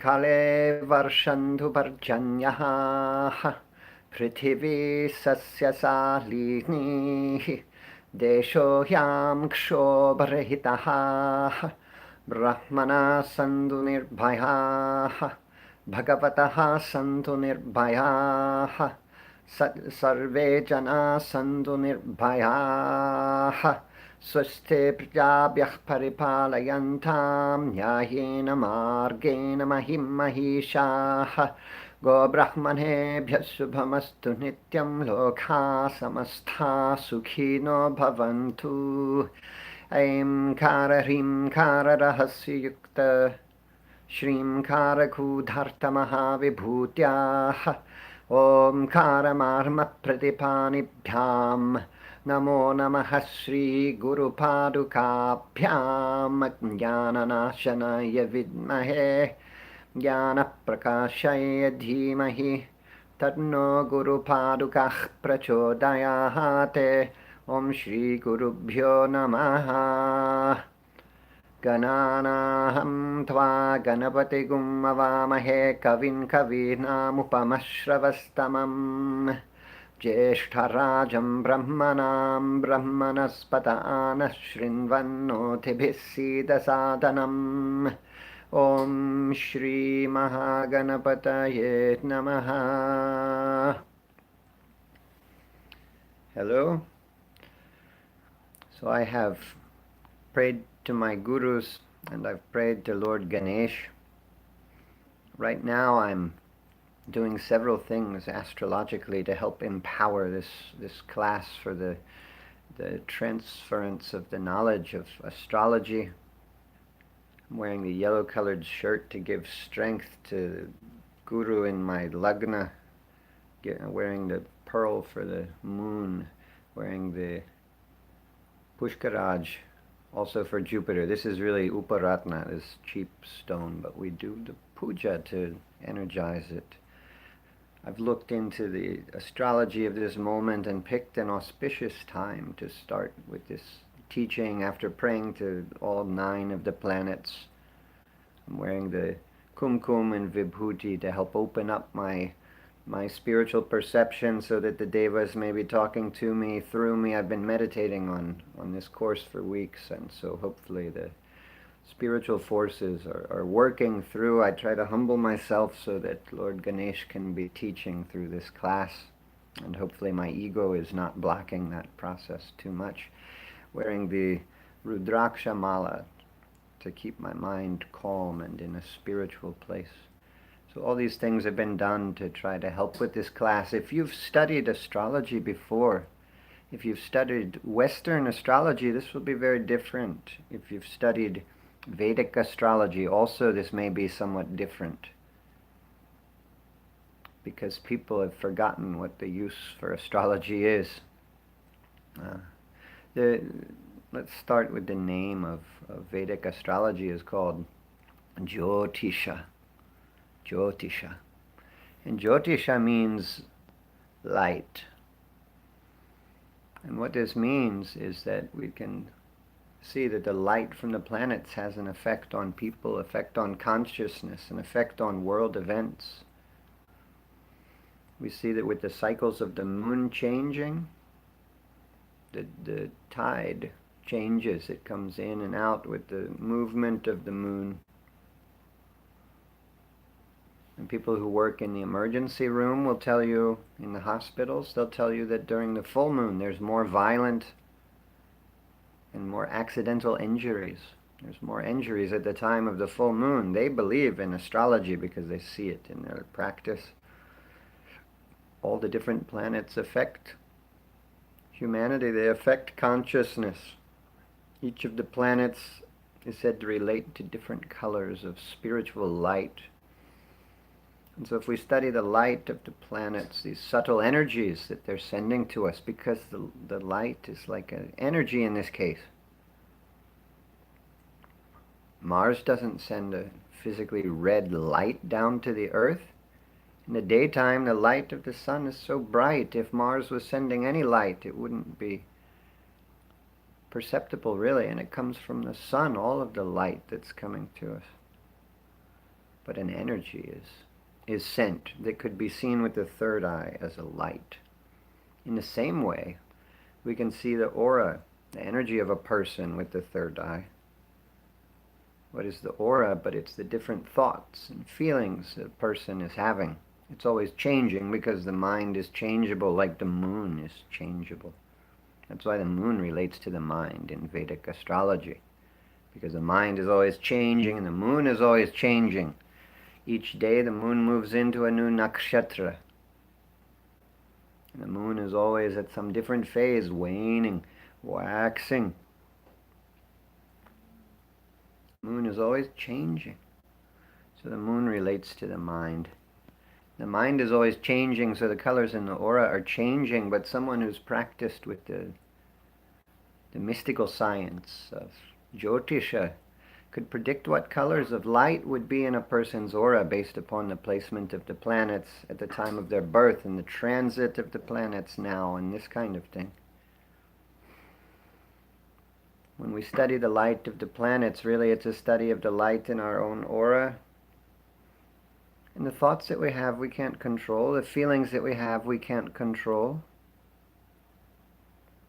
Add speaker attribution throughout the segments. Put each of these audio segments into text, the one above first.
Speaker 1: kale varshantu parjanyah prithvi sasyasalinih desho hyam kshobarahitah brahmana santu nirbhayah bhagavataha santu nirbhayah sarve jana santu nirbhayah स्वस्ते प्रजाभ्यः परिपालयन्तां न्यायेन मार्गेण महिं महिषाः गोब्राह्मणेभ्यः शुभमस्तु नित्यं लोकाः समस्ताः सुखिनो भवन्तु ऐंकार ह्रींकार रहस्ययुक्त श्रींकारकूधार्तमहाविभूत्याः ओंकारमार्मप्रतिपानिभ्याम् नमो नमः श्रीगुरुपादुकाभ्यां ज्ञाननाशनाय विद्महे ज्ञानप्रकाशाय धीमहि तन्नो गुरुपादुकाः प्रचोदयात् ॐ श्रीगुरुभ्यो नमः गणानाहं त्वा गणपतिगुं अवामहे कविं कवीनामुपमश्रवस्तमम् ज्येष्ठराजं ब्रह्मणां ब्रह्मणस्पत नः शृण्वन्नोतिभिः सीदसादनम् ॐ श्रीमहागणपतये नमः. Hello. So I have prayed to my gurus and I've prayed to Lord Ganesh. Right now I'm doing several things astrologically to help empower this class for the transference of the knowledge of astrology. I'm wearing the yellow-colored shirt to give strength to Guru in my lagna, wearing the pearl for the moon, wearing the Pushkaraj also for Jupiter. This is really Uparatna, this cheap stone, but we do the puja to energize it. I've looked into the astrology of this moment and picked an auspicious time to start with this teaching after praying to all 9 of the planets. I'm wearing the kumkum and vibhuti to help open up my spiritual perception so that the devas may be talking to me, through me. I've been meditating on this course for weeks, and so hopefully the spiritual forces are working through. I try to humble myself so that Lord Ganesh can be teaching through this class, and hopefully my ego is not blocking that process too much. Wearing the Rudraksha Mala to keep my mind calm and in a spiritual place. So all these things have been done to try to help with this class. If you've studied astrology before, if you've studied Western astrology, this will be very different. If you've studied Vedic astrology, also this may be somewhat different, because people have forgotten what the use for astrology is. Let's start with the name of Vedic astrology. Is called Jyotisha. Jyotisha. And Jyotisha means light. And what this means is that we can see that the light from the planets has an effect on people, effect on consciousness, an effect on world events. We see that with the cycles of the moon changing, the tide changes. It comes in and out with the movement of the moon. And people who work in the emergency room will tell you, in the hospitals, they'll tell you that during the full moon there's more violent and more accidental injuries. There's more injuries at the time of the full moon. They believe in astrology because they see it in their practice. All the different planets affect humanity. They affect consciousness. Each of the planets is said to relate to different colors of spiritual light. And so if we study the light of the planets, these subtle energies that they're sending to us, because the light is like an energy in this case. Mars doesn't send a physically red light down to the Earth. In the daytime, the light of the sun is so bright. If Mars was sending any light, it wouldn't be perceptible, really. And it comes from the sun, all of the light that's coming to us. but an energy is sent that could be seen with the third eye as a light. In the same way, we can see the aura, the energy of a person with the third eye. What is the aura? But it's the different thoughts and feelings a person is having. It's always changing because the mind is changeable, like the moon is changeable. That's why the moon relates to the mind in Vedic astrology, because the mind is always changing and the moon is always changing. Each day the moon moves into a new nakshatra. And the moon is always at some different phase, waning, waxing. The moon is always changing. So the moon relates to the mind. The mind is always changing, so the colors in the aura are changing, but someone who's practiced with the mystical science of Jyotisha could predict what colors of light would be in a person's aura based upon the placement of the planets at the time of their birth and the transit of the planets now and this kind of thing. When we study the light of the planets, really it's a study of the light in our own aura. And the thoughts that we have, we can't control. The feelings that we have, we can't control.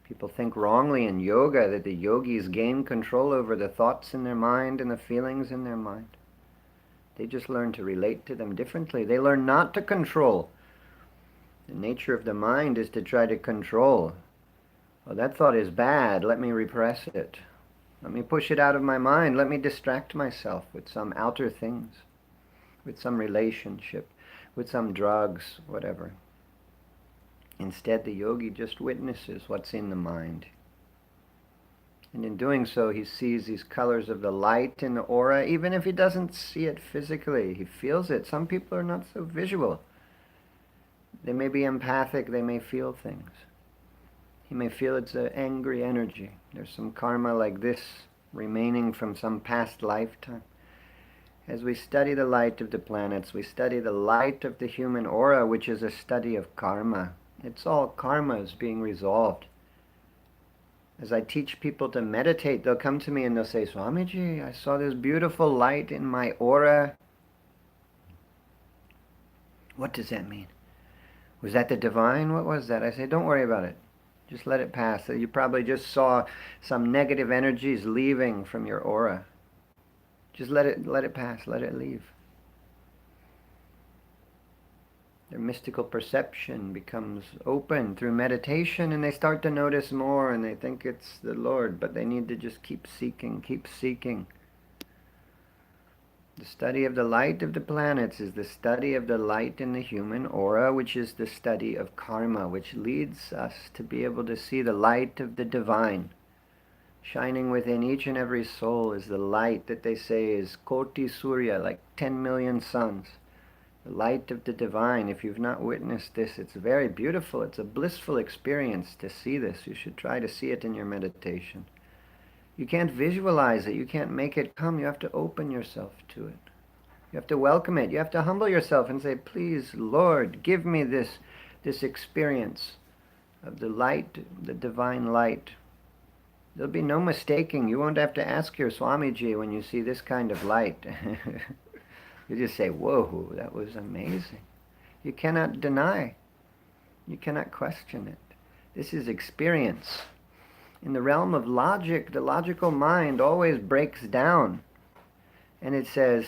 Speaker 1: People think wrongly in yoga that the yogis gain control over the thoughts in their mind and the feelings in their mind. They just learn to relate to them differently. They learn not to control. The nature of the mind is to try to control. Well, that thought is bad. Let me repress it. Let me push it out of my mind. Let me distract myself with some outer things, with some relationship, with some drugs, whatever. Instead, the yogi just witnesses what's in the mind. And in doing so, he sees these colors of the light in the aura, even if he doesn't see it physically. He feels it. Some people are not so visual. They may be empathic. They may feel things. He may feel it's an angry energy. There's some karma like this remaining from some past lifetime. As we study the light of the planets, we study the light of the human aura, which is a study of karma. It's all karmas being resolved. As I teach people to meditate, they'll come to me and they'll say, Swamiji, I saw this beautiful light in my aura. What does that mean? Was that the divine? What was that? I say, don't worry about it. Just let it pass. You probably just saw some negative energies leaving from your aura. Just let it pass, let it leave. Their mystical perception becomes open through meditation, and they start to notice more, and they think it's the Lord, but they need to just keep seeking, keep seeking. The study of the light of the planets is the study of the light in the human aura, which is the study of karma, which leads us to be able to see the light of the divine. Shining within each and every soul is the light that they say is Koti Surya, like 10 million suns. The light of the divine. If you've not witnessed this, it's very beautiful. It's a blissful experience to see this. You should try to see it in your meditation. You can't visualize it. You can't make it come. You have to open yourself to it. You have to welcome it. You have to humble yourself and say, please, Lord, give me this experience of the light, the divine light. There'll be no mistaking. You won't have to ask your Swamiji when you see this kind of light. You just say, whoa, that was amazing. You cannot deny. You cannot question it. This is experience. In the realm of logic, the logical mind always breaks down. And it says,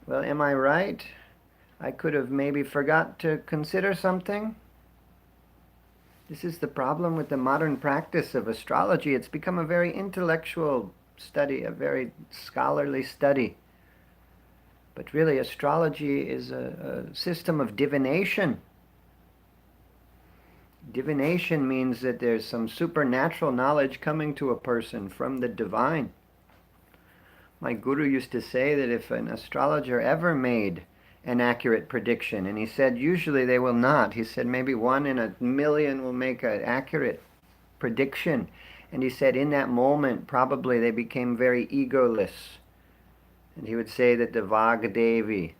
Speaker 1: well, am I right? I could have maybe forgot to consider something. This is the problem with the modern practice of astrology. It's become a very intellectual study, a very scholarly study. But really, astrology is a system of divination. Divination means that there's some supernatural knowledge coming to a person from the divine. My guru used to say that if an astrologer ever made an accurate prediction, and he said usually they will not. He said maybe 1 in a million will make an accurate prediction. And he said in that moment probably they became very egoless. And he would say that the Vagdevi,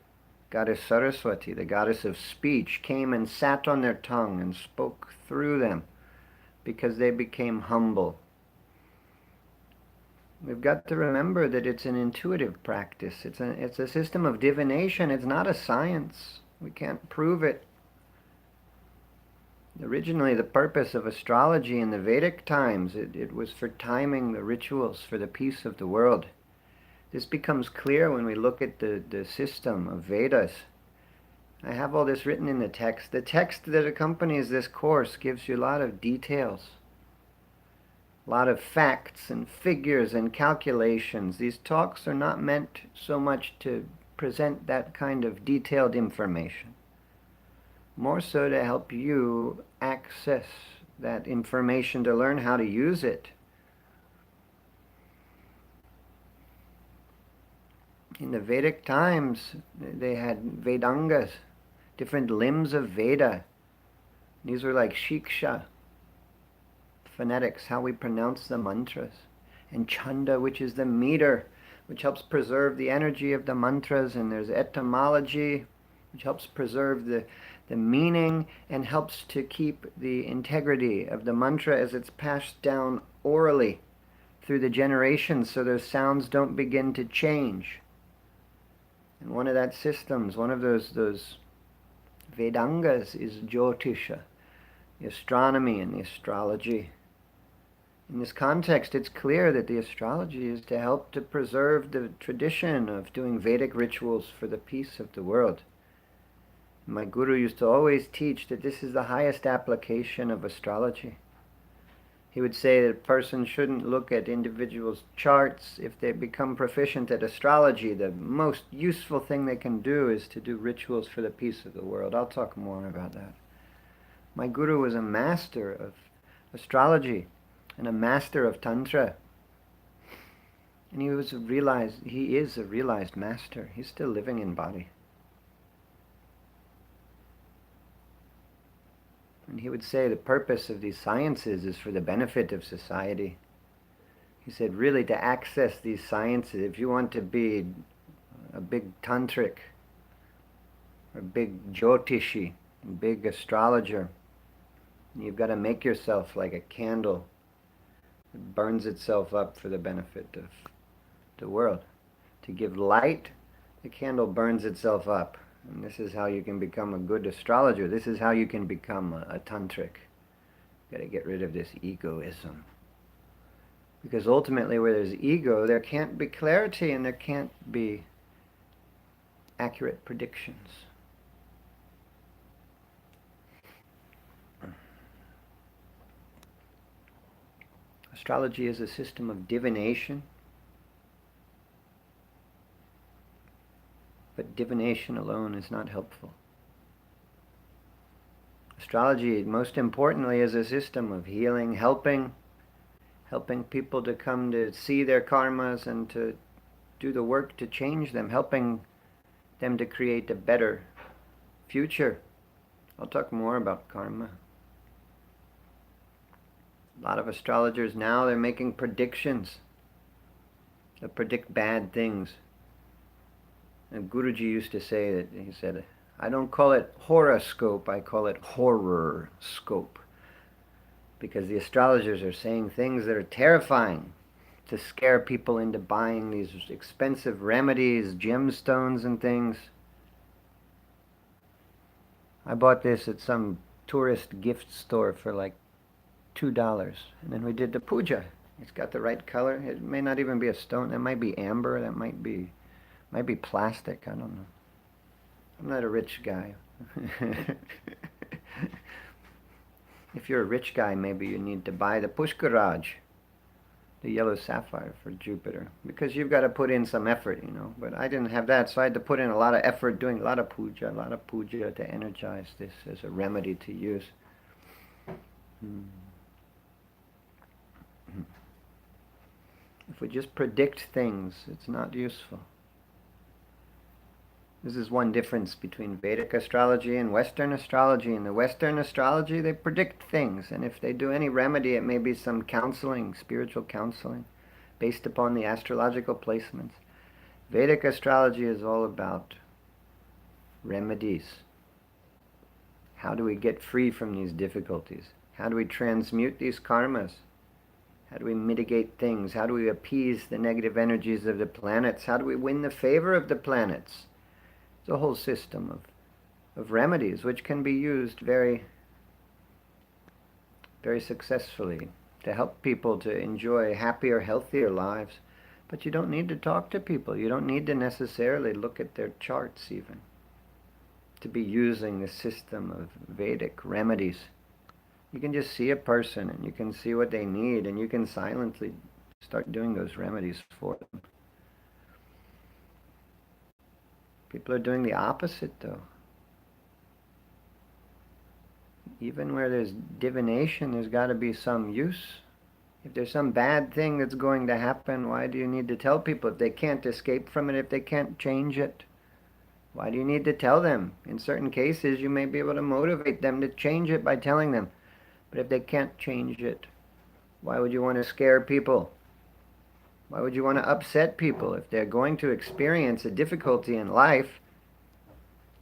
Speaker 1: goddess Saraswati, the goddess of speech, came and sat on their tongue and spoke through them because they became humble. We've got to remember that it's an intuitive practice. It's a system of divination. It's not a science. We can't prove it. Originally, the purpose of astrology in the Vedic times, it was for timing the rituals for the peace of the world. This becomes clear when we look at the system of Vedas. I have all this written in the text. The text that accompanies this course gives you a lot of details, a lot of facts and figures and calculations. These talks are not meant so much to present that kind of detailed information, more so to help you access that information, to learn how to use it. In the Vedic times, they had Vedangas, different limbs of Veda. These were like shiksha, phonetics, how we pronounce the mantras, and chanda, which is the meter, which helps preserve the energy of the mantras, and there's etymology, which helps preserve the meaning and helps to keep the integrity of the mantra as it's passed down orally through the generations, so those sounds don't begin to change. And one of that systems, one of those Vedangas is Jyotisha, the astronomy and the astrology. In this context, it's clear that the astrology is to help to preserve the tradition of doing Vedic rituals for the peace of the world. My guru used to always teach that this is the highest application of astrology. He would say that a person shouldn't look at individuals' charts. If they become proficient at astrology, the most useful thing they can do is to do rituals for the peace of the world. I'll talk more about that. My guru was a master of astrology and a master of tantra. And he is a realized master. He's still living in body. And he would say the purpose of these sciences is for the benefit of society. He said, really, to access these sciences, if you want to be a big tantric, or a big jyotishi, a big astrologer, you've got to make yourself like a candle that burns itself up for the benefit of the world. To give light, the candle burns itself up. And this is how you can become a good astrologer. This is how you can become a tantric. You've got to get rid of this egoism. Because ultimately where there's ego, there can't be clarity and there can't be accurate predictions. Astrology is a system of divination. But divination alone is not helpful. Astrology, most importantly, is a system of healing, helping people to come to see their karmas and to do the work to change them, helping them to create a better future. I'll talk more about karma. A lot of astrologers now, they're making predictions. They predict bad things. And Guruji used to say that, he said, I don't call it horoscope, I call it horror scope. Because the astrologers are saying things that are terrifying to scare people into buying these expensive remedies, gemstones and things. I bought this at some tourist gift store for like $2. And then we did the puja. It's got the right color. It may not even be a stone. That might be amber. That might be plastic. I don't know. I'm not a rich guy. If you're a rich guy, maybe you need to buy the Pushkaraj, the yellow sapphire for Jupiter, because you've got to put in some effort, you know. But I didn't have that, so I had to put in a lot of effort doing a lot of puja to energize this as a remedy to use. If we just predict things, it's not useful. This is one difference between Vedic astrology and Western astrology. In the Western astrology, they predict things, and if they do any remedy, it may be some counseling, spiritual counseling, based upon the astrological placements. Vedic astrology is all about remedies. How do we get free from these difficulties? How do we transmute these karmas? How do we mitigate things? How do we appease the negative energies of the planets? How do we win the favor of the planets? It's a whole system of remedies which can be used very, very successfully to help people to enjoy happier, healthier lives. But you don't need to talk to people. You don't need to necessarily look at their charts even to be using the system of Vedic remedies. You can just see a person and you can see what they need and you can silently start doing those remedies for them. People are doing the opposite though. Even where there's divination, there's got to be some use. If there's some bad thing that's going to happen, why do you need to tell people? If they can't escape from it, if they can't change it, why do you need to tell them? In certain cases, you may be able to motivate them to change it by telling them. But if they can't change it, why would you want to scare people? Why would you want to upset people if they're going to experience a difficulty in life?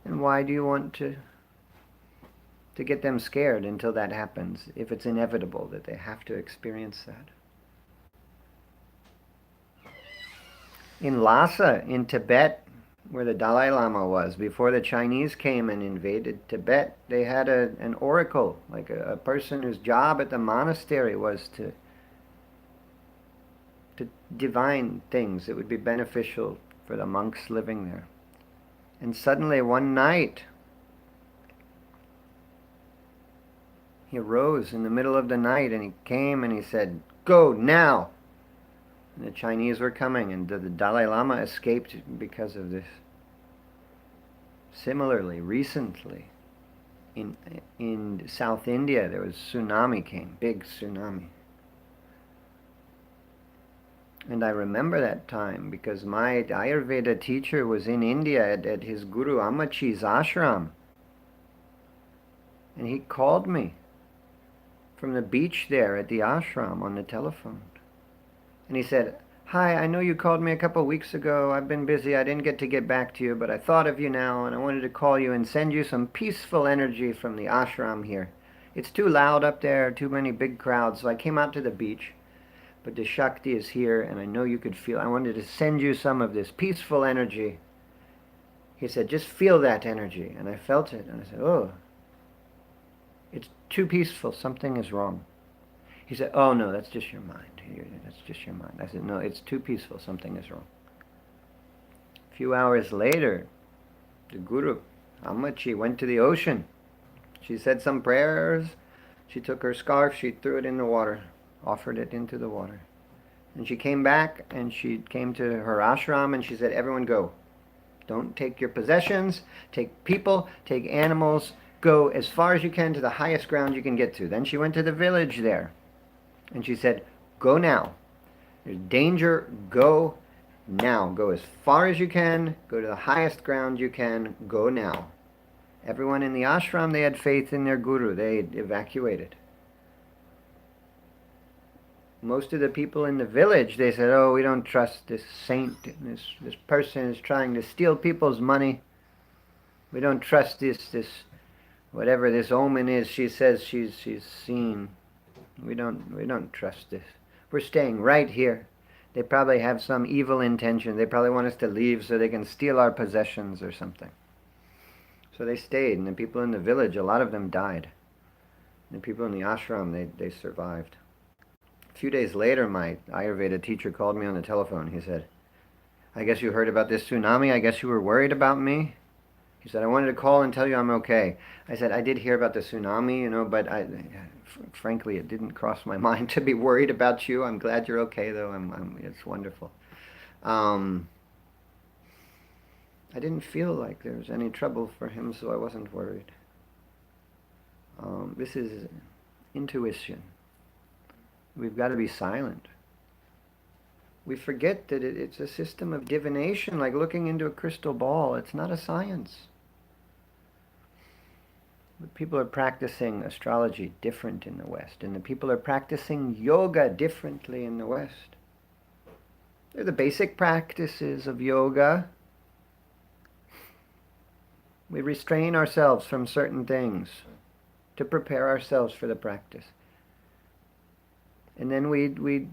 Speaker 1: And why do you want to get them scared until that happens, if it's inevitable that they have to experience that? In Lhasa, in Tibet, where the Dalai Lama was, before the Chinese came and invaded Tibet, they had an oracle, like a person whose job at the monastery was to divine things that would be beneficial for the monks living there. And suddenly one night, he arose in the middle of the night and he came and he said, "Go now!" And the Chinese were coming and the Dalai Lama escaped because of this. Similarly, recently, in South India, there was tsunami came, big tsunami. And I remember that time because my Ayurveda teacher was in India at his Guru Amachi's ashram. And he called me from the beach there at the ashram on the telephone. And he said, "Hi, I know you called me a couple weeks ago. I've been busy. I didn't get back to you, but I thought of you now, and I wanted to call you and send you some peaceful energy from the ashram here. It's too loud up there, too many big crowds, so I came out to the beach. But the Shakti is here, and I know you could feel. I wanted to send you some of this peaceful energy." He said, "Just feel that energy." And I felt it, and I said, "Oh, it's too peaceful. Something is wrong." He said, "Oh, no, that's just your mind. That's just your mind." I said, "No, it's too peaceful. Something is wrong." A few hours later, the Guru, Amachi, went to the ocean. She said some prayers. She took her scarf. She threw it in the water, offered it into the water. And she came back, and she came to her ashram, and she said, "Everyone go. Don't take your possessions. Take people. Take animals. Go as far as you can to the highest ground you can get to." Then she went to the village there. And she said, "Go now. There's danger. Go now. Go as far as you can. Go to the highest ground you can. Go now." Everyone in the ashram, they had faith in their guru. They evacuated. Most of the people in the village, they said, "Oh, we don't trust this saint. This person is trying to steal people's money. We don't trust this whatever this omen is she says she's seen. We don't trust this. We're staying right here. They probably have some evil intention. They probably want us to leave so they can steal our possessions or something." So they stayed, and the people in the village, a lot of them died. The people in the ashram, they survived. A few days later, my Ayurveda teacher called me on the telephone. He said, "I guess you heard about this tsunami. I guess you were worried about me." He said, "I wanted to call and tell you I'm okay." I said, "I did hear about the tsunami, but frankly, it didn't cross my mind to be worried about you. I'm glad you're okay, though. It's wonderful." I didn't feel like there was any trouble for him, so I wasn't worried. This is intuition. We've got to be silent. We forget that it's a system of divination, like looking into a crystal ball. It's not a science. But people are practicing astrology different in the West, and the people are practicing yoga differently in the West. They're the basic practices of yoga. We restrain ourselves from certain things to prepare ourselves for the practice. And then we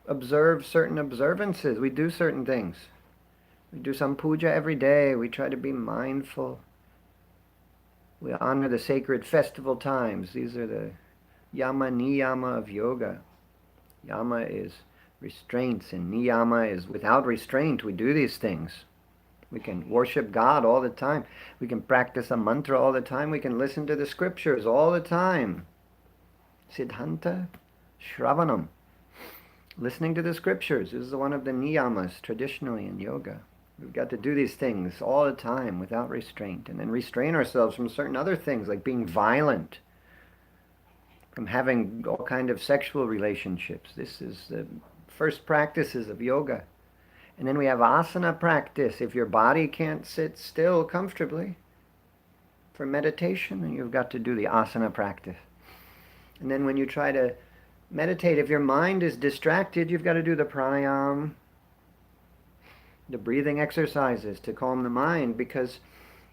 Speaker 1: observe certain observances. We do certain things. We do some puja every day. We try to be mindful. We honor the sacred festival times. These are the yama niyama of yoga. Yama is restraints, and niyama is without restraint. We do these things. We can worship God all the time. We can practice a mantra all the time. We can listen to the scriptures all the time. Siddhanta Shravanam. Listening to the scriptures is one of the niyamas traditionally in yoga. We've got to do these things all the time without restraint, and then restrain ourselves from certain other things like being violent, from having all kind of sexual relationships. This is the first practices of yoga. And then we have asana practice. If your body can't sit still comfortably for meditation, then you've got to do the asana practice. And then when you try to meditate, if your mind is distracted, you've got to do the pranayama, the breathing exercises to calm the mind, because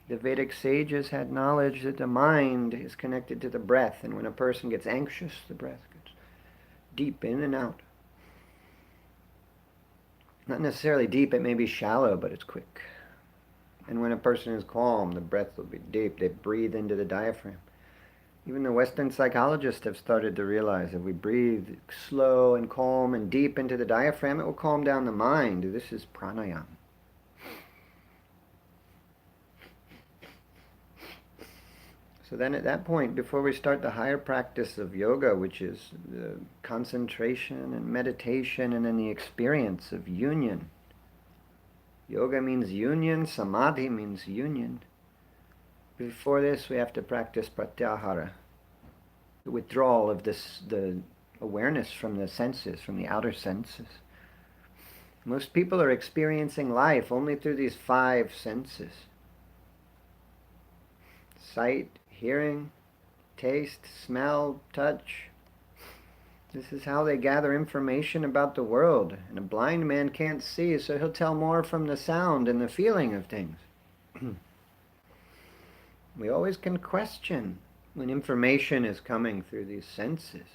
Speaker 1: the Vedic sages had knowledge that the mind is connected to the breath, and when a person gets anxious, the breath gets deep in and out. Not necessarily deep, it may be shallow, but it's quick. And when a person is calm, the breath will be deep. They breathe into the diaphragm. Even the Western psychologists have started to realize if we breathe slow and calm and deep into the diaphragm, it will calm down the mind. This is pranayama. So then at that point, before we start the higher practice of yoga, which is the concentration and meditation and then the experience of union. Yoga means union, samadhi means union. Before this, we have to practice pratyahara, the withdrawal of the awareness from the senses, from the outer senses. Most people are experiencing life only through these 5 senses. Sight, hearing, taste, smell, touch. This is how they gather information about the world. And a blind man can't see, so he'll tell more from the sound and the feeling of things. We always can question when information is coming through these senses,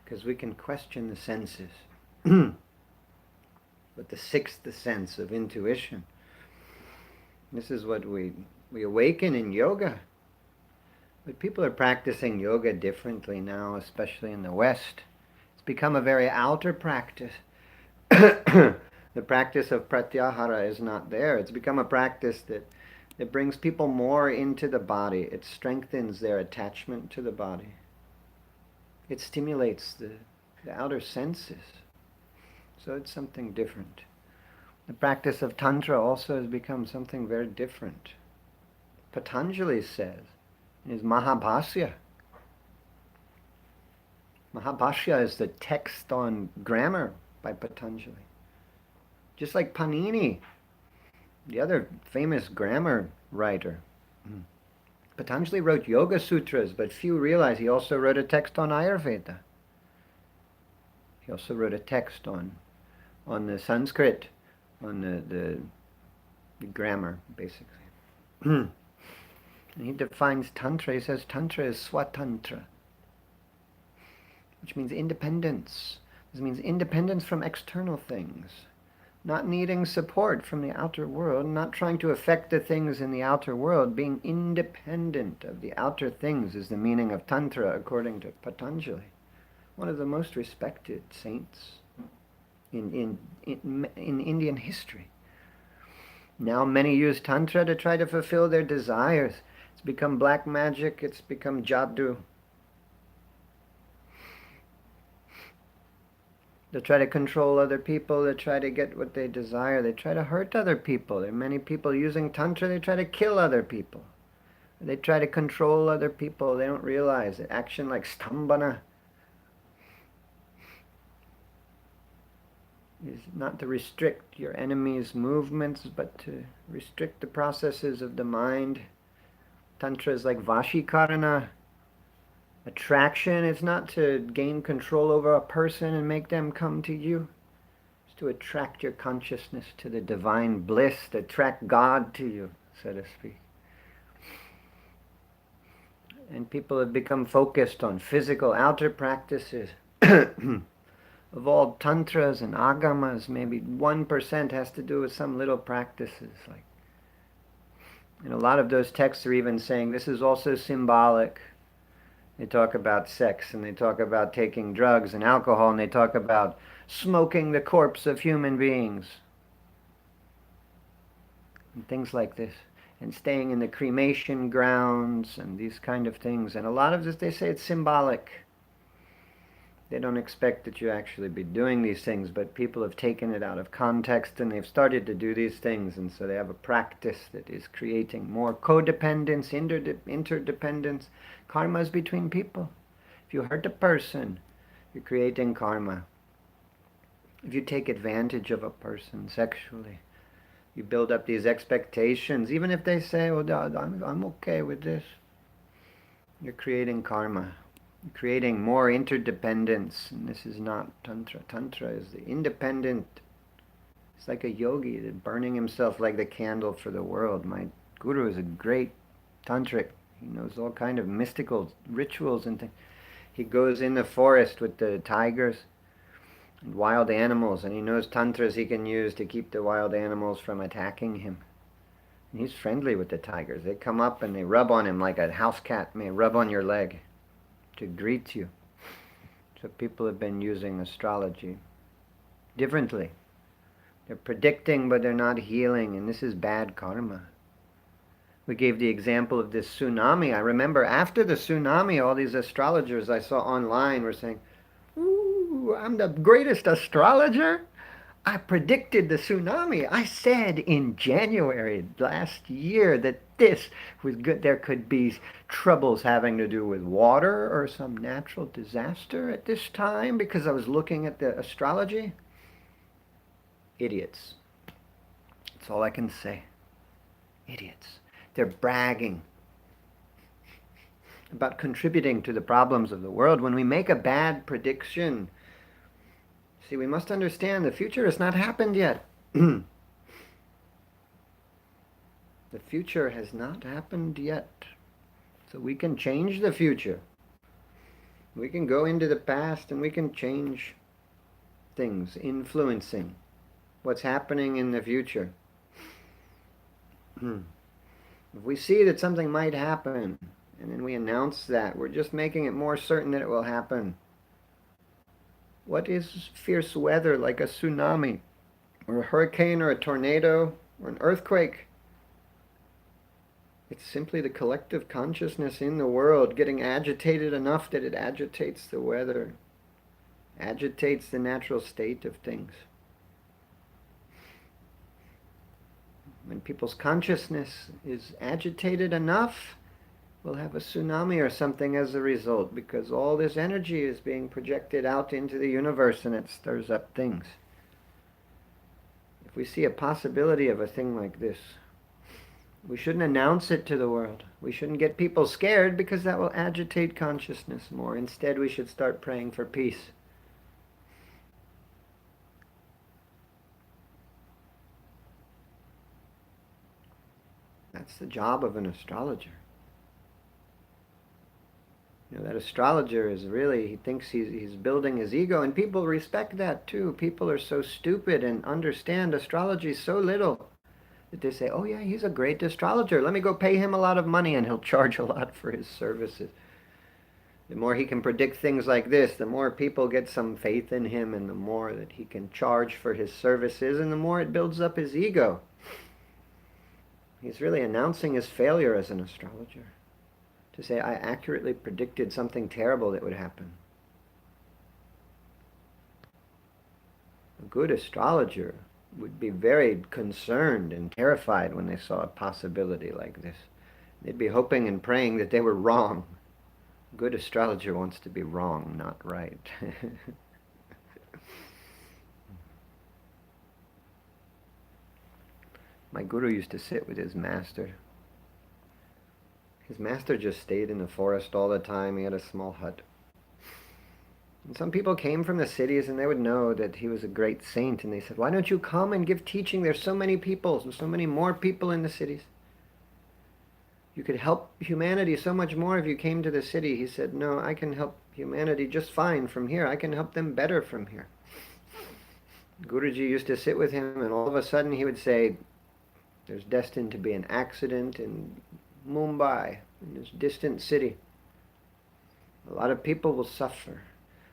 Speaker 1: because we can question the senses. But the 6th sense of intuition, this is what we awaken in yoga. But people are practicing yoga differently now, especially in the West. It's become a very outer practice. The practice of pratyahara is not there. It's become a practice that brings people more into the body. It strengthens their attachment to the body. It stimulates the outer senses. So it's something different. The practice of Tantra also has become something very different. Patanjali says in his Mahabhashya. Mahabhashya is the text on grammar by Patanjali. Just like Panini, the other famous grammar writer. Patanjali wrote Yoga Sutras, but few realize he also wrote a text on Ayurveda. He also wrote a text on the Sanskrit, on the grammar, basically. And he defines Tantra. He says Tantra is Swatantra, which means independence. This means independence from external things. Not needing support from the outer world, not trying to affect the things in the outer world. Being independent of the outer things is the meaning of Tantra according to Patanjali, one of the most respected saints in Indian history. Now many use Tantra to try to fulfill their desires. It's become black magic, it's become jaddu. They try to control other people, they try to get what they desire, they try to hurt other people. There are many people using Tantra, they try to kill other people. They try to control other people, they don't realize that action like stambhana is not to restrict your enemy's movements, but to restrict the processes of the mind. Tantra is like vashikarana. Attraction is not to gain control over a person and make them come to you. It's to attract your consciousness to the divine bliss, to attract God to you, so to speak. And people have become focused on physical outer practices. Of all tantras and agamas, maybe 1% has to do with some little practices. And a lot of those texts are even saying this is also symbolic. They talk about sex, and they talk about taking drugs and alcohol, and they talk about smoking the corpse of human beings. And things like this. And staying in the cremation grounds and these kind of things. And a lot of this, they say it's symbolic. They don't expect that you actually be doing these things, but people have taken it out of context and they've started to do these things, and so they have a practice that is creating more codependence, interdependence, karmas between people. If you hurt a person, you're creating karma. If you take advantage of a person sexually, you build up these expectations, even if they say, "Oh, I'm okay with this," you're creating karma. Creating more interdependence, and this is not tantra. Tantra is the independent. It's like a yogi that burning himself like the candle for the world. My guru is a great tantric. He knows all kind of mystical rituals and things. He goes in the forest with the tigers and wild animals, and he knows tantras he can use to keep the wild animals from attacking him. And he's friendly with the tigers. They come up and they rub on him like a house cat may rub on your leg to greet you. So people have been using astrology differently. They're predicting, but they're not healing, and this is bad karma. We gave the example of this tsunami. I remember after the tsunami, all these astrologers I saw online were saying, "Ooh, I'm the greatest astrologer. I predicted the tsunami. I said in January last year that this was good. There could be troubles having to do with water or some natural disaster at this time because I was looking at the astrology." Idiots. That's all I can say. Idiots. They're bragging about contributing to the problems of the world. When we make a bad prediction, see, we must understand the future has not happened yet. The future has not happened yet. So we can change the future. We can go into the past and we can change things, influencing what's happening in the future. If we see that something might happen, and then we announce that, we're just making it more certain that it will happen. What is fierce weather like a tsunami, or a hurricane, or a tornado, or an earthquake? It's simply the collective consciousness in the world getting agitated enough that it agitates the weather, agitates the natural state of things. When people's consciousness is agitated enough, we'll have a tsunami or something as a result, because all this energy is being projected out into the universe and it stirs up things. If we see a possibility of a thing like this, we shouldn't announce it to the world. We shouldn't get people scared because that will agitate consciousness more. Instead, we should start praying for peace. That's the job of an astrologer. You know, that astrologer is really, he thinks he's building his ego, and people respect that too. People are so stupid and understand astrology so little that they say, "Oh yeah, he's a great astrologer. Let me go pay him a lot of money and he'll charge a lot for his services." The more he can predict things like this, the more people get some faith in him, and the more that he can charge for his services, and the more it builds up his ego. He's really announcing his failure as an astrologer. To say, "I accurately predicted something terrible that would happen." A good astrologer would be very concerned and terrified when they saw a possibility like this. They'd be hoping and praying that they were wrong. A good astrologer wants to be wrong, not right. My guru used to sit with his master. His master just stayed in the forest all the time. He had a small hut. And some people came from the cities and they would know that he was a great saint, and they said, "Why don't you come and give teaching? There's so many people, and so many more people in the cities. You could help humanity so much more if you came to the city." He said, "No, I can help humanity just fine from here. I can help them better from here. Guruji used to sit with him, and all of a sudden he would say, there's destined to be an accident in Mumbai, in this distant city. A lot of people will suffer.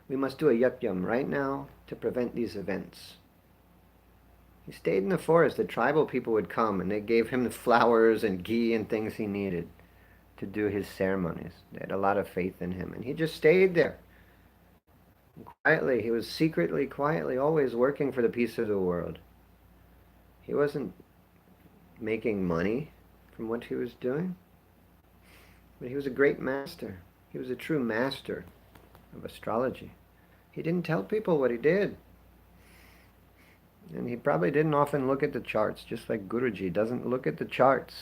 Speaker 1: We must do a yajna right now to prevent these events. He stayed in the forest. The tribal people would come, and they gave him the flowers and ghee and things he needed to do his ceremonies. They had a lot of faith in him, and he just stayed there. And quietly, he was secretly, quietly, always working for the peace of the world. He wasn't making money from what he was doing, but he was a great master. He was a true master of astrology. He didn't tell people what he did. And he probably didn't often look at the charts, just like Guruji doesn't look at the charts.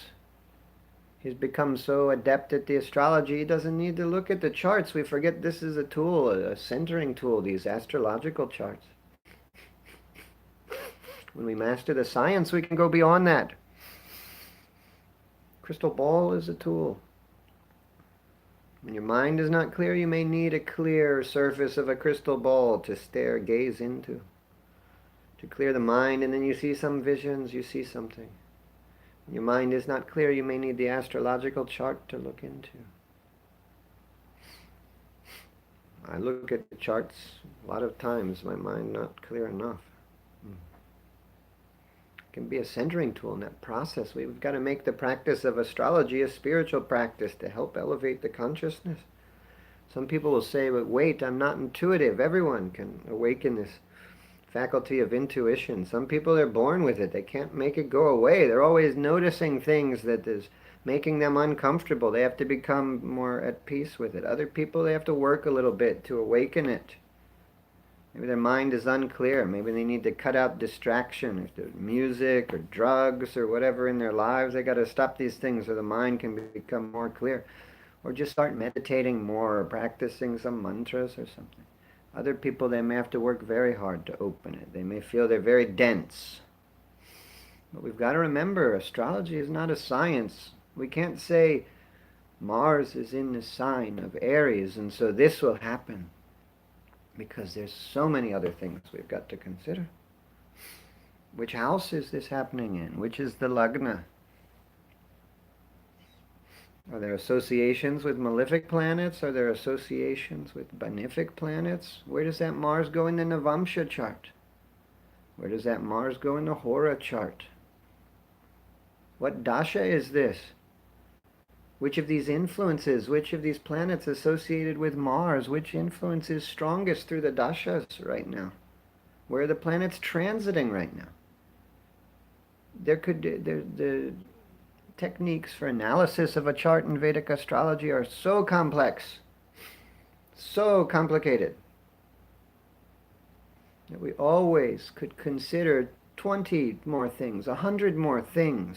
Speaker 1: He's become so adept at the astrology, he doesn't need to look at the charts. We forget this is a tool, a centering tool, these astrological charts. When we master the science, we can go beyond that. Crystal ball is a tool. When your mind is not clear, you may need a clear surface of a crystal ball to gaze into. To clear the mind, and then you see some visions, you see something. When your mind is not clear, you may need the astrological chart to look into. I look at the charts a lot of times, my mind not clear enough. It can be a centering tool in that process. We've got to make the practice of astrology a spiritual practice to help elevate the consciousness. Some people will say, but wait, I'm not intuitive. Everyone can awaken this faculty of intuition. Some people are born with it. They can't make it go away. They're always noticing things that is making them uncomfortable. They have to become more at peace with it. Other people, they have to work a little bit to awaken it. Maybe their mind is unclear. Maybe they need to cut out distraction. If there's music or drugs or whatever in their lives, they got to stop these things so the mind can become more clear. Or just start meditating more or practicing some mantras or something. Other people, they may have to work very hard to open it. They may feel they're very dense. But we've got to remember, astrology is not a science. We can't say Mars is in the sign of Aries and so this will happen. Because there's so many other things we've got to consider. Which house is this happening in? Which is the lagna? Are there associations with malefic planets? Are there associations with benefic planets? Where does that Mars go in the Navamsha chart? Where does that Mars go in the Hora chart? What dasha is this? Which of these influences, which of these planets associated with Mars, which influence is strongest through the dashas right now? Where are the planets transiting right now? The techniques for analysis of a chart in Vedic astrology are so complex, so complicated, that we always could consider 20 more things, 100 more things,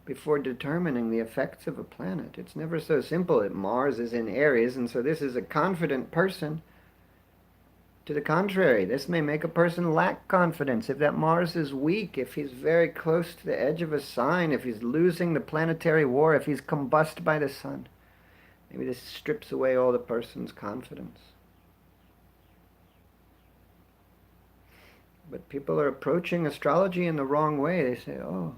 Speaker 1: before determining the effects of a planet. It's never so simple that Mars is in Aries, and so this is a confident person. To the contrary, this may make a person lack confidence. If that Mars is weak, if he's very close to the edge of a sign, if he's losing the planetary war, if he's combusted by the sun, maybe this strips away all the person's confidence. But people are approaching astrology in the wrong way. They say, oh,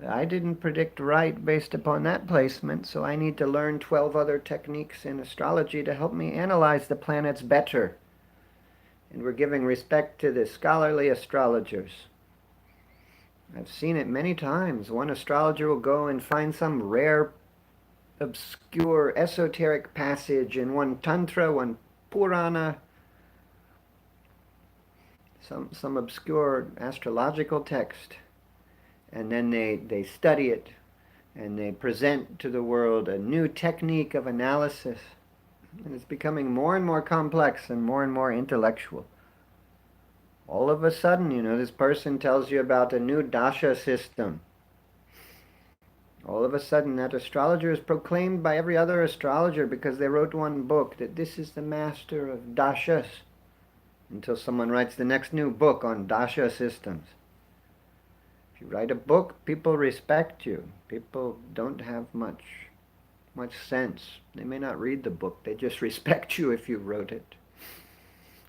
Speaker 1: I didn't predict right based upon that placement, so I need to learn 12 other techniques in astrology to help me analyze the planets better. And we're giving respect to the scholarly astrologers. I've seen it many times. One astrologer will go and find some rare, obscure, esoteric passage in one tantra, one purana, some obscure astrological text. And then they study it, and they present to the world a new technique of analysis. And it's becoming more and more complex and more intellectual. All of a sudden, this person tells you about a new dasha system. All of a sudden, that astrologer is proclaimed by every other astrologer because they wrote one book that this is the master of dashas. Until someone writes the next new book on dasha systems. If you write a book, people respect you. People don't have much much sense. They may not read the book, they just respect you if you wrote it.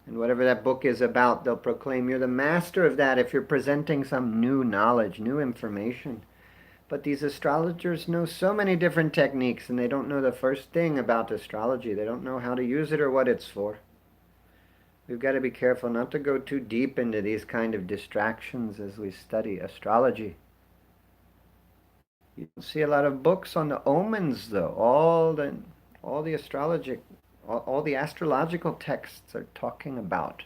Speaker 1: And whatever that book is about, they'll proclaim you're the master of that if you're presenting some new knowledge, new information. But these astrologers know so many different techniques, and they don't know the first thing about astrology. They don't know how to use it or what it's for. We've got to be careful not to go too deep into these kind of distractions as we study astrology. You don't see a lot of books on the omens, though. All the astrology, all the astrological texts are talking about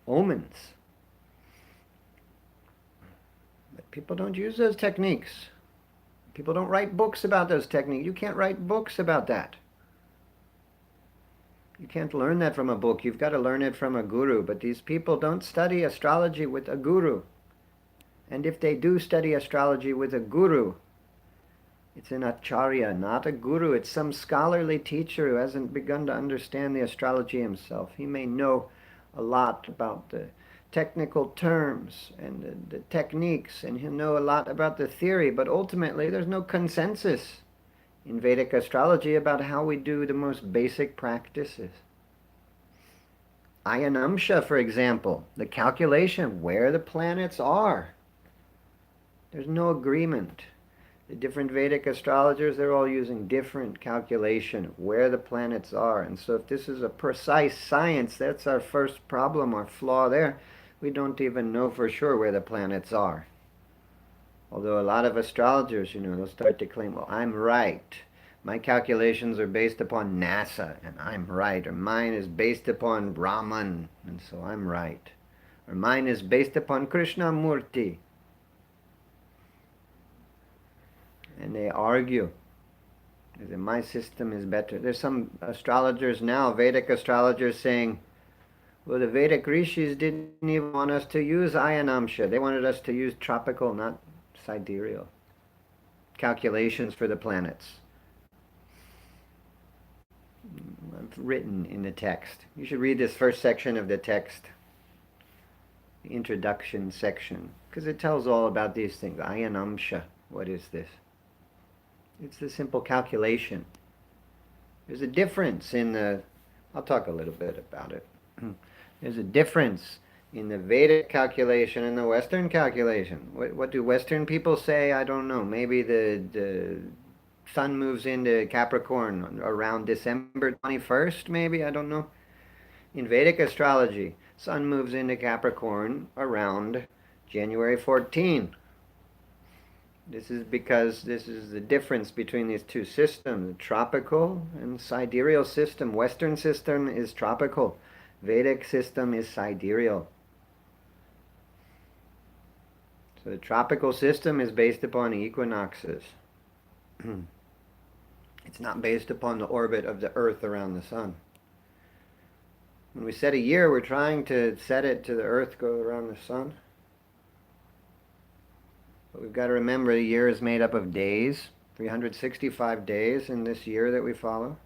Speaker 1: omens. But people don't use those techniques. People don't write books about those techniques. You can't write books about that. You can't learn that from a book. You've got to learn it from a guru. But these people don't study astrology with a guru. And if they do study astrology with a guru, it's an acharya, not a guru. It's some scholarly teacher who hasn't begun to understand the astrology himself. He may know a lot about the technical terms and the techniques, and he'll know a lot about the theory, but ultimately there's no consensus in Vedic astrology about how we do the most basic practices. Ayanamsha, for example, the calculation of where the planets are. There's no agreement. The different Vedic astrologers, they're all using different calculation of where the planets are. And so if this is a precise science, that's our first problem, our flaw there. We don't even know for sure where the planets are. Although a lot of astrologers, they'll start to claim, well, I'm right. My calculations are based upon NASA, and I'm right. Or mine is based upon Brahman, and so I'm right. Or mine is based upon Krishnamurti. And they argue that my system is better. There's some astrologers now, Vedic astrologers, saying, well, the Vedic rishis didn't even want us to use Ayanamsha. They wanted us to use tropical, not sidereal calculations for the planets. I've written in the text. You should read this first section of the text, the introduction section, because it tells all about these things. Ayanamsha, what is this? It's the simple calculation. There's a difference in the... I'll talk a little bit about it. There's a difference in the Vedic calculation and the Western calculation. What do Western people say? I don't know. Maybe the sun moves into Capricorn around December 21st, maybe? I don't know. In Vedic astrology, sun moves into Capricorn around January 14. This is because this is the difference between these two systems, the tropical and sidereal system. Western system is tropical. Vedic system is sidereal. So the tropical system is based upon equinoxes. It's not based upon the orbit of the Earth around the sun. When we set a year, we're trying to set it to the Earth go around the sun. But we've got to remember the year is made up of days, 365 days in this year that we follow.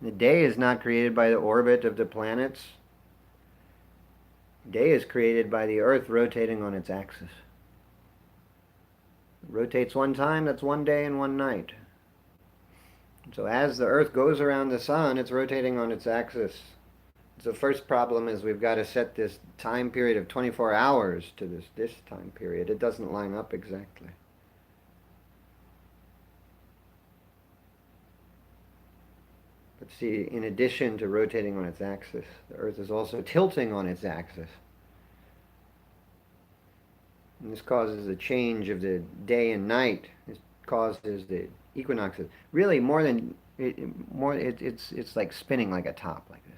Speaker 1: The day is not created by the orbit of the planets. Day is created by the Earth rotating on its axis. It rotates one time, that's one day and one night. So as the Earth goes around the sun, it's rotating on its axis. So the first problem is we've got to set this time period of 24 hours to this time period. It doesn't line up exactly. But see, in addition to rotating on its axis, the Earth is also tilting on its axis. And this causes a change of the day and night. This causes the equinoxes. Really, it's like spinning like a top, like this.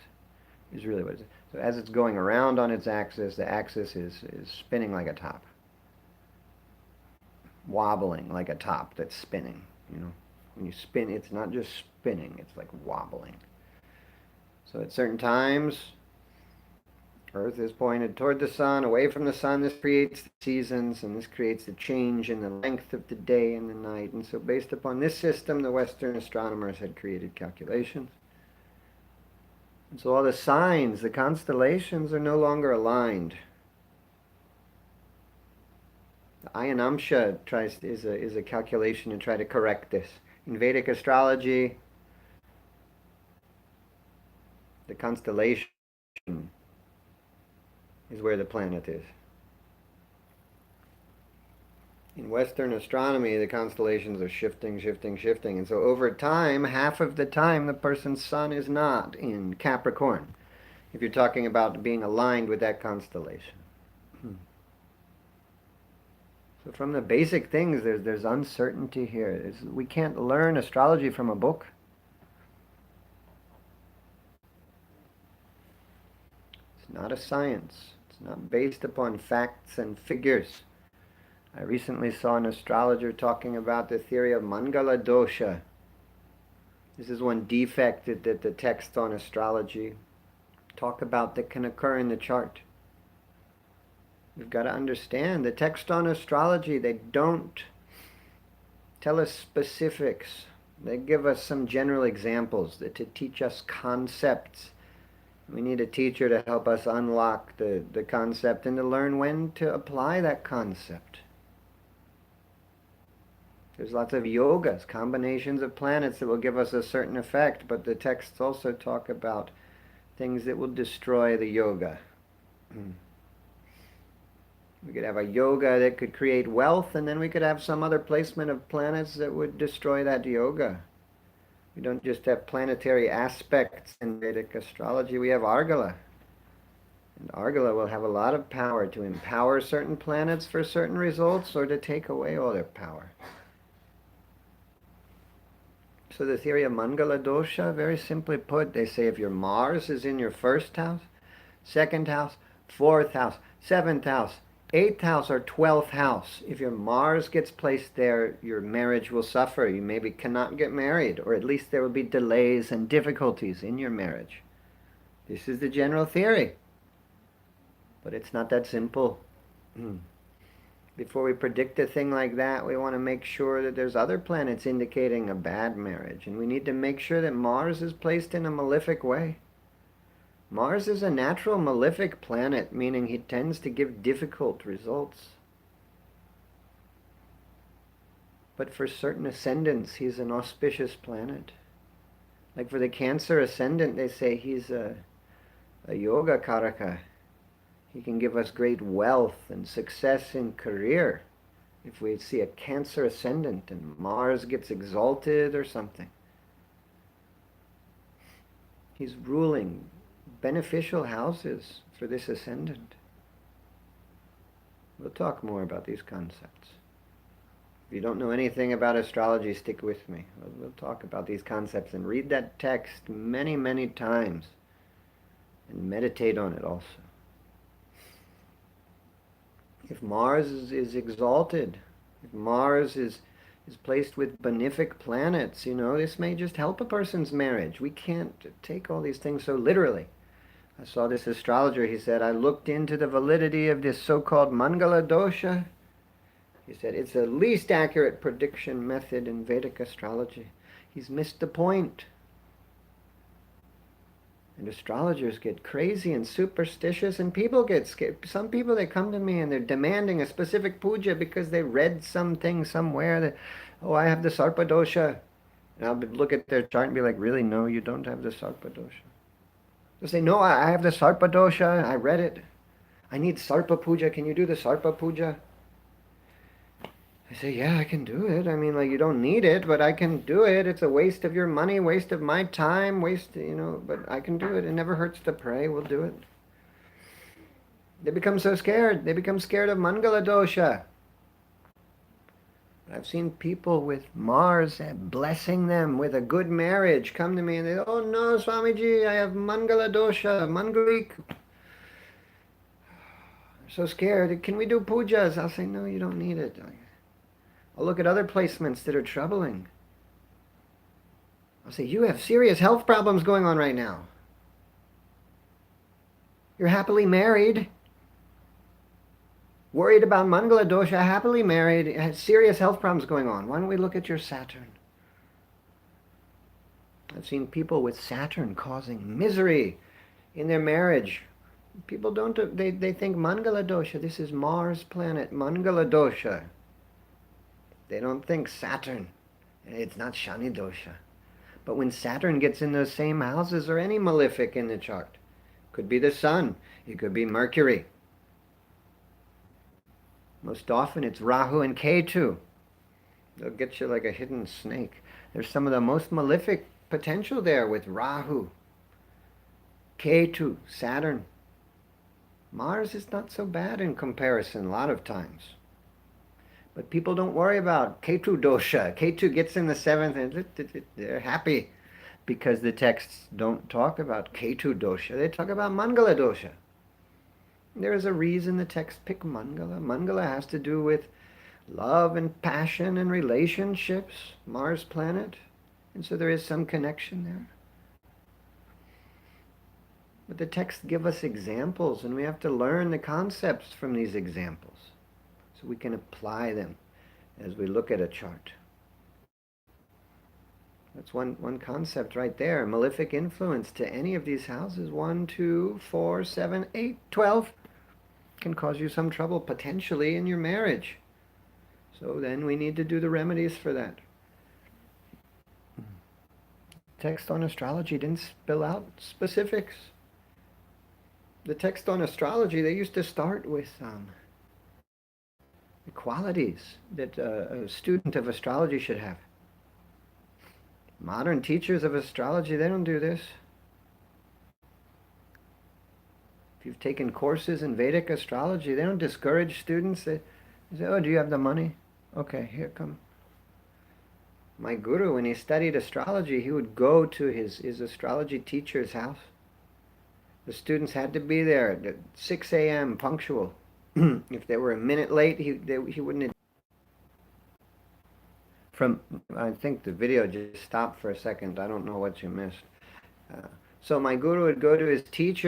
Speaker 1: Is really what it is. So as it's going around on its axis, the axis is spinning like a top. Wobbling like a top that's spinning, When you spin, it's not just spinning, it's like wobbling. So at certain times, Earth is pointed toward the sun, away from the sun. This creates the seasons, and this creates the change in the length of the day and the night. And so based upon this system, the Western astronomers had created calculations. And so all the signs, the constellations, are no longer aligned. The Ayanamsha is a calculation to try to correct this. In Vedic astrology, the constellation is where the planet is. In Western astronomy, the constellations are shifting, shifting, shifting. And so over time, half of the time, the person's sun is not in Capricorn, if you're talking about being aligned with that constellation. So from the basic things, there's uncertainty here. We can't learn astrology from a book. It's not a science. It's not based upon facts and figures. I recently saw an astrologer talking about the theory of Mangala dosha. This is one defect that the texts on astrology talk about that can occur in the chart. We've got to understand the text on astrology, they don't tell us specifics. They give us some general examples to teach us concepts. We need a teacher to help us unlock the concept and to learn when to apply that concept. There's lots of yogas, combinations of planets that will give us a certain effect, but the texts also talk about things that will destroy the yoga. We could have a yoga that could create wealth, and then we could have some other placement of planets that would destroy that yoga. We don't just have planetary aspects in Vedic astrology, we have Argala. And Argala will have a lot of power to empower certain planets for certain results or to take away all their power. So the theory of Mangala dosha, very simply put, they say if your Mars is in your first house, second house, fourth house, seventh house, eighth house, or 12th house, if your Mars gets placed there, your marriage will suffer. You maybe cannot get married, or at least there will be delays and difficulties in your marriage. This is the general theory. But it's not that simple. Before we predict a thing like that, we want to make sure that there's other planets indicating a bad marriage. And we need to make sure that Mars is placed in a malefic way. Mars is a natural malefic planet, meaning he tends to give difficult results. But for certain ascendants, he's an auspicious planet. Like for the Cancer ascendant, they say he's a yoga karaka. He can give us great wealth and success in career if we see a Cancer ascendant and Mars gets exalted or something. He's ruling beneficial houses for this ascendant. We'll talk more about these concepts. If you don't know anything about astrology, stick with me. We'll talk about these concepts and read that text many, many times and meditate on it also. If Mars is exalted, if Mars is placed with benefic planets, this may just help a person's marriage. We can't take all these things so literally. I saw this astrologer, he said, I looked into the validity of this so-called Mangala dosha. He said, it's the least accurate prediction method in Vedic astrology. He's missed the point. And astrologers get crazy and superstitious, and people get scared. Some people, they come to me and they're demanding a specific puja because they read something somewhere that, I have the Sarpa dosha. And I'll look at their chart and be like, really? No, you don't have the Sarpa dosha. They'll say, no, I have the Sarpa dosha. I read it. I need Sarpa puja. Can you do the Sarpa puja? I say, yeah, I can do it. I mean, you don't need it, but I can do it. It's a waste of your money, waste of my time, but I can do it. It never hurts to pray. We'll do it. They become so scared. They become scared of Mangala dosha. I've seen people with Mars blessing them with a good marriage come to me and they say, oh no, Swamiji, I have Mangala dosha, Mangalik. I'm so scared. Can we do pujas? I'll say, no, you don't need it. I'll look at other placements that are troubling. I'll say, you have serious health problems going on right now. You're happily married. Worried about Mangala dosha, happily married, has serious health problems going on. Why don't we look at your Saturn? I've seen people with Saturn causing misery in their marriage. People they think Mangala dosha, this is Mars planet, Mangala dosha. They don't think Saturn It's not Shani dosha. But when Saturn gets in those same houses or any malefic in the chart, could be the sun, it could be Mercury. Most often it's Rahu and Ketu. They'll get you like a hidden snake. There's some of the most malefic potential there with Rahu, Ketu, Saturn. Mars is not so bad in comparison a lot of times. But people don't worry about Ketu dosha. Ketu gets in the seventh and they're happy because the texts don't talk about Ketu dosha. They talk about Mangala dosha. There is a reason the texts pick Mangala. Mangala has to do with love and passion and relationships, Mars planet. And so there is some connection there. But the texts give us examples, and we have to learn the concepts from these examples so we can apply them as we look at a chart. That's one concept right there. Malefic influence to any of these houses, 1, 2, 4, 7, 8, 12, can cause you some trouble potentially in your marriage. So then we need to do the remedies for that. Text on astrology didn't spell out specifics. The text on astrology, they used to start with the qualities that a student of astrology should have. Modern teachers of astrology, they don't do this. If you've taken courses in Vedic astrology, they don't discourage students. They say, oh, do you have the money? Okay, here, come. My guru, when he studied astrology, he would go to his astrology teacher's house. The students had to be there at 6 a.m. punctual. If they were a minute late, he wouldn't have... I think the video just stopped for a second. I don't know what you missed. So my guru would go to his teacher